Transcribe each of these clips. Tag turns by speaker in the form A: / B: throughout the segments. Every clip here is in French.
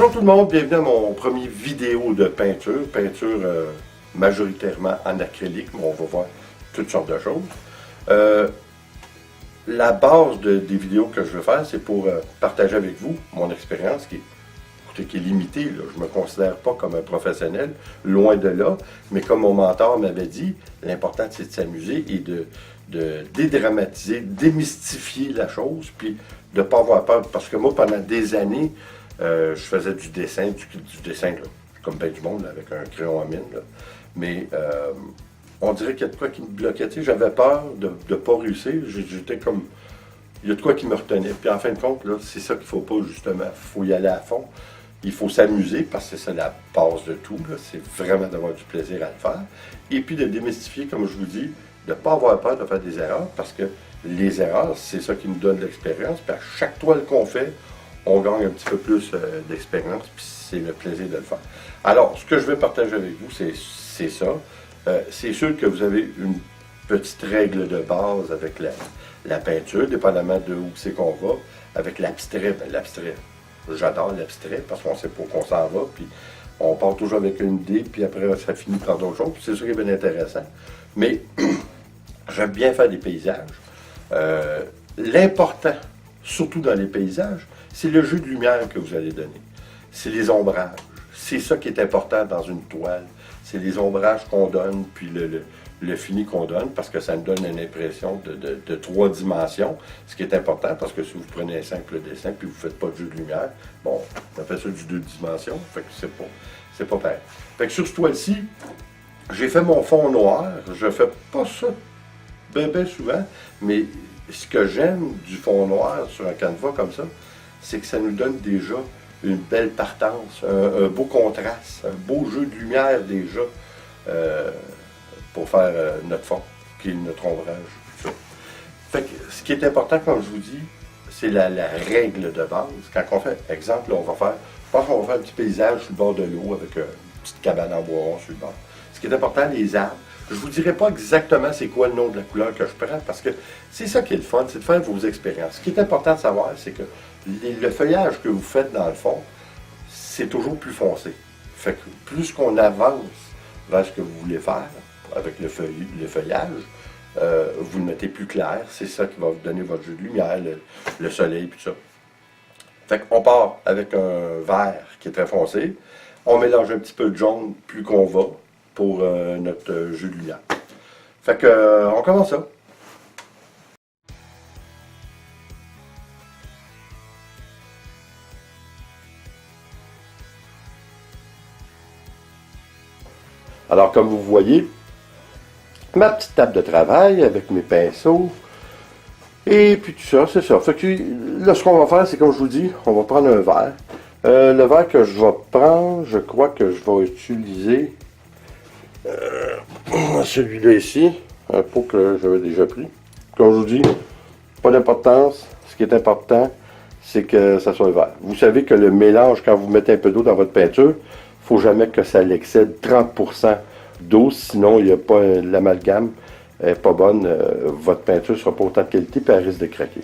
A: Bonjour tout le monde, bienvenue à mon premier vidéo de peinture, majoritairement en acrylique, mais on va voir toutes sortes de choses. La base des vidéos que je veux faire, c'est pour partager avec vous mon expérience qui est limitée. Là. Je ne me considère pas comme un professionnel, loin de là, mais comme mon mentor m'avait dit, l'important c'est de s'amuser et de dédramatiser, démystifier la chose, puis de ne pas avoir peur, parce que moi pendant des années, je faisais du dessin, du dessin là, comme ben du monde, là, avec un crayon à mine. Là. Mais on dirait qu'il y a de quoi qui me bloquait. J'avais peur de ne pas réussir. J'étais comme. Il y a de quoi qui me retenait. Puis en fin de compte, là, c'est ça qu'il ne faut pas, justement. Il faut y aller à fond. Il faut s'amuser, parce que c'est ça la base de tout. C'est vraiment d'avoir du plaisir à le faire. Et puis de démystifier, comme je vous dis, de ne pas avoir peur de faire des erreurs, parce que les erreurs, c'est ça qui nous donne l'expérience. Puis à chaque toile qu'on fait, on gagne un petit peu plus d'expérience, puis c'est le plaisir de le faire. Alors, ce que je vais partager avec vous, c'est ça. C'est sûr que vous avez une petite règle de base avec la peinture, dépendamment de où c'est qu'on va. Avec l'abstrait, ben l'abstrait, j'adore l'abstrait, parce qu'on sait pas où on s'en va, puis on part toujours avec une idée, puis après ça finit par d'autres choses, puis c'est ça qui est bien intéressant. Mais j'aime bien faire des paysages. L'important, surtout dans les paysages, c'est le jeu de lumière que vous allez donner. C'est les ombrages. C'est ça qui est important dans une toile. C'est les ombrages qu'on donne, puis le fini qu'on donne, parce que ça nous donne une impression de 3 dimensions. Ce qui est important, parce que si vous prenez un simple dessin, puis vous ne faites pas de jeu de lumière, bon, on appelle ça du 2 dimensions, fait que c'est pas pareil. Fait que sur ce toile-ci, j'ai fait mon fond noir. Je fais pas ça bien souvent, mais ce que j'aime du fond noir sur un canevas comme ça, c'est que ça nous donne déjà une belle partance, un beau contraste, un beau jeu de lumière déjà pour faire notre fond, qui est notre ombrage. Ça. Fait que ce qui est important, comme je vous dis, c'est la règle de base. Quand on fait, exemple, là, je pense qu'on va faire un petit paysage sur le bord de l'eau avec une petite cabane en bois sur le bord. Ce qui est important, les arbres. Je ne vous dirai pas exactement c'est quoi le nom de la couleur que je prends, parce que c'est ça qui est le fun, c'est de faire vos expériences. Ce qui est important de savoir, c'est que le feuillage que vous faites dans le fond, c'est toujours plus foncé. Fait que plus qu'on avance vers ce que vous voulez faire avec le feuillage, vous le mettez plus clair. C'est ça qui va vous donner votre jeu de lumière, le soleil, tout ça. Fait qu'on part avec un vert qui est très foncé. On mélange un petit peu de jaune plus qu'on va pour notre jeu de lumière. Fait que, on commence ça. Alors, comme vous voyez, ma petite table de travail avec mes pinceaux, et puis tout ça, c'est ça. Fait que là, ce qu'on va faire, c'est comme je vous dis, on va prendre un verre. Le verre que je vais prendre, je crois que je vais utiliser celui-là ici, un pot que j'avais déjà pris. Comme je vous dis, pas d'importance. Ce qui est important, c'est que ça soit vert. Vous savez que le mélange, quand vous mettez un peu d'eau dans votre peinture, il ne faut jamais que ça l'excède 30% d'eau, sinon il n'y a pas l'amalgame n'est pas bonne, votre peinture ne sera pas autant de qualité et elle risque de craquer.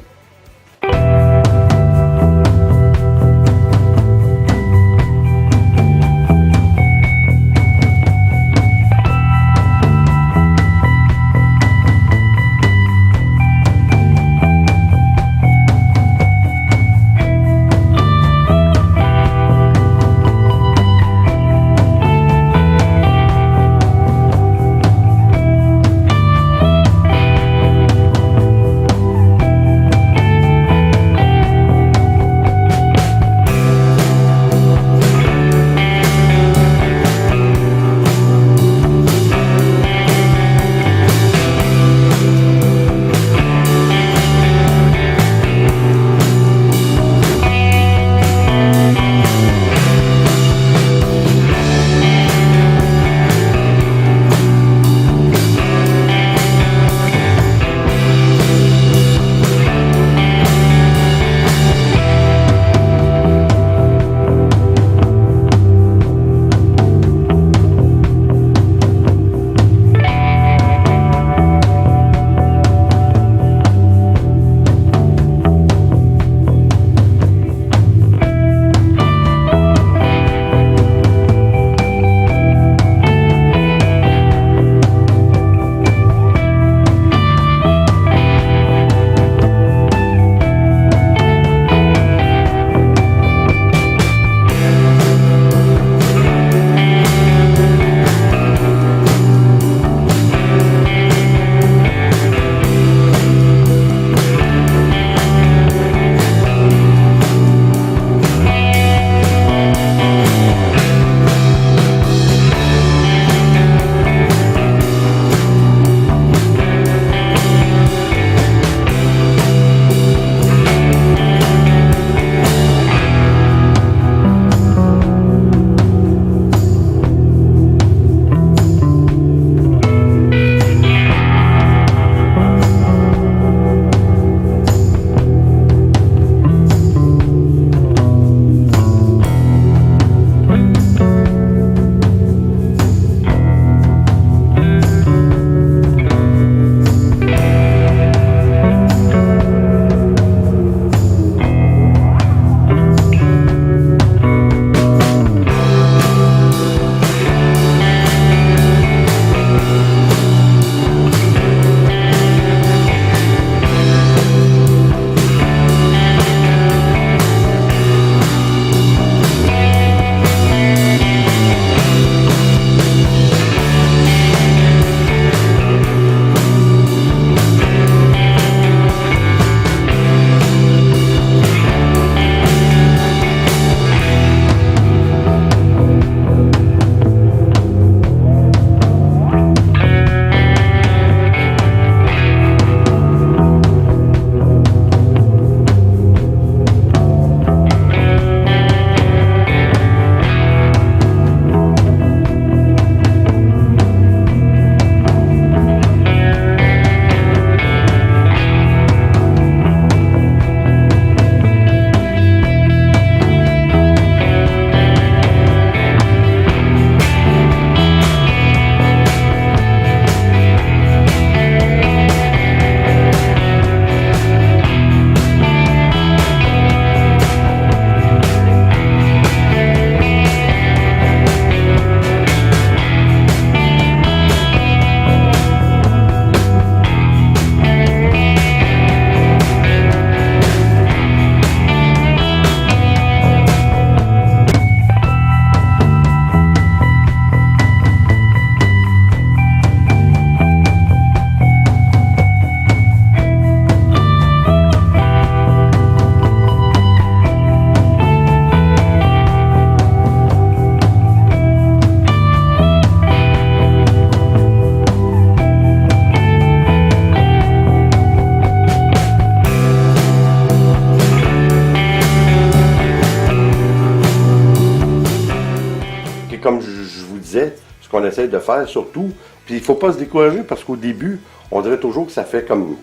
A: qu'on essaie de faire surtout. Puis il ne faut pas se décourager parce qu'au début, on dirait toujours que ça fait comme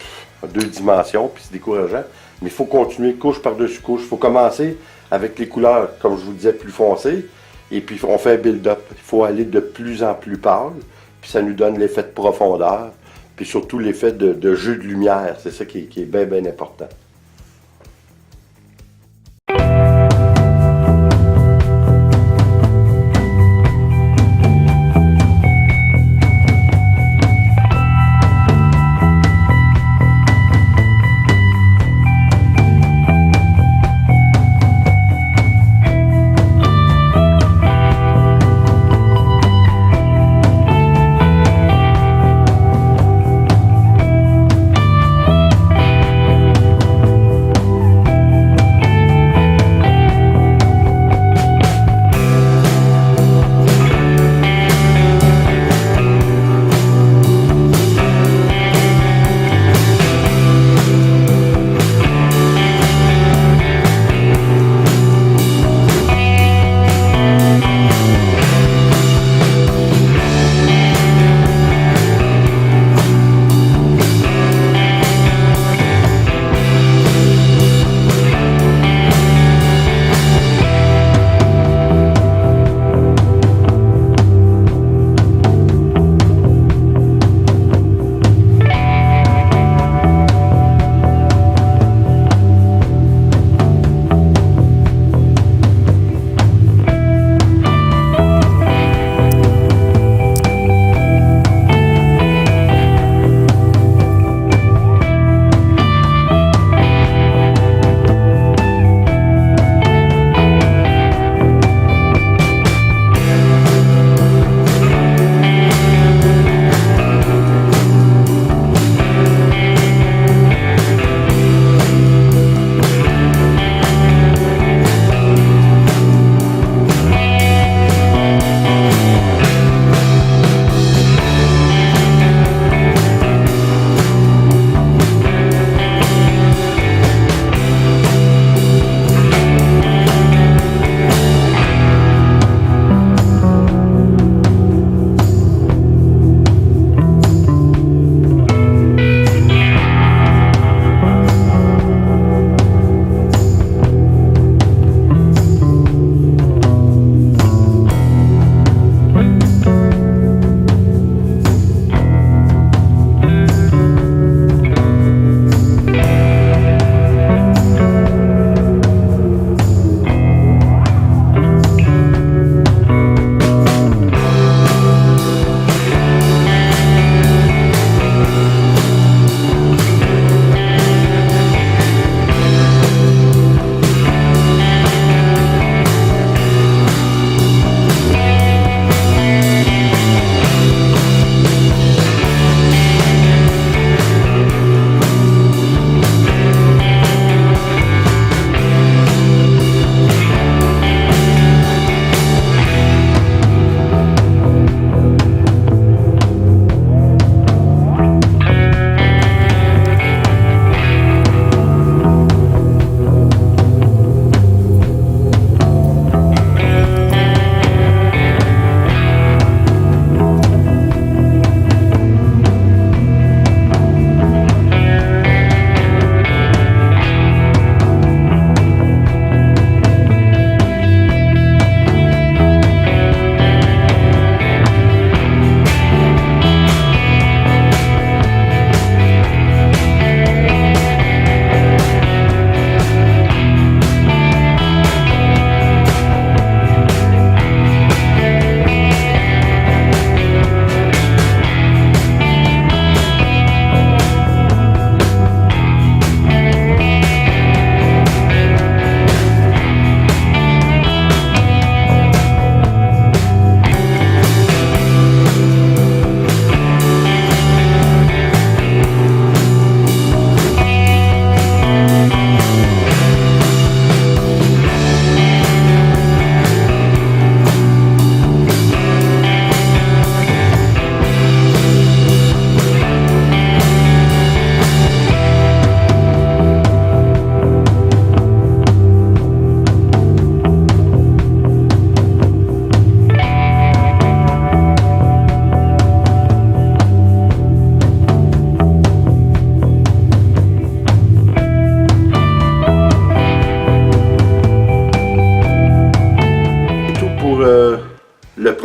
A: 2 dimensions, puis c'est décourageant. Mais il faut continuer couche par-dessus couche. Il faut commencer avec les couleurs, comme je vous disais, plus foncées. Et puis on fait un build-up. Il faut aller de plus en plus pâle. Puis ça nous donne l'effet de profondeur. Puis surtout l'effet de jeu de lumière. C'est ça qui est bien, bien important.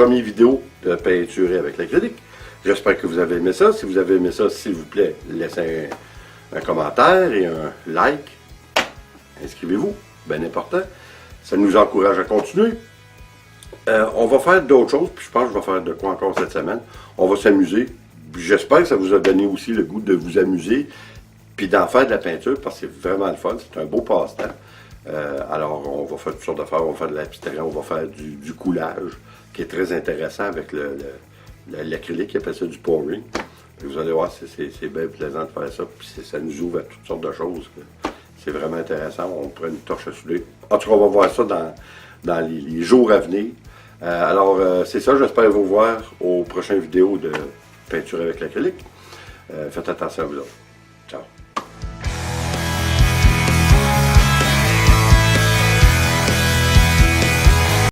A: première vidéo de peinturer avec l'acrylique. J'espère que vous avez aimé ça. Si vous avez aimé ça, s'il vous plaît, laissez un commentaire et un like. Inscrivez-vous, bien important. Ça nous encourage à continuer. On va faire d'autres choses, puis je pense que je vais faire de quoi encore cette semaine. On va s'amuser. J'espère que ça vous a donné aussi le goût de vous amuser, puis d'en faire de la peinture, parce que c'est vraiment le fun. C'est un beau passe-temps. Alors, on va faire toutes sortes d'affaires. On va faire de l'abstraction, on va faire du coulage, qui est très intéressant avec l'acrylique, qui appelle ça du pouring. Vous allez voir, c'est bien plaisant de faire ça, puis ça nous ouvre à toutes sortes de choses. C'est vraiment intéressant. On prend une torche à souder. En tout cas, on va voir ça dans les jours à venir. Alors, c'est ça. J'espère vous voir aux prochaines vidéos de peinture avec l'acrylique. Faites attention à vous autres.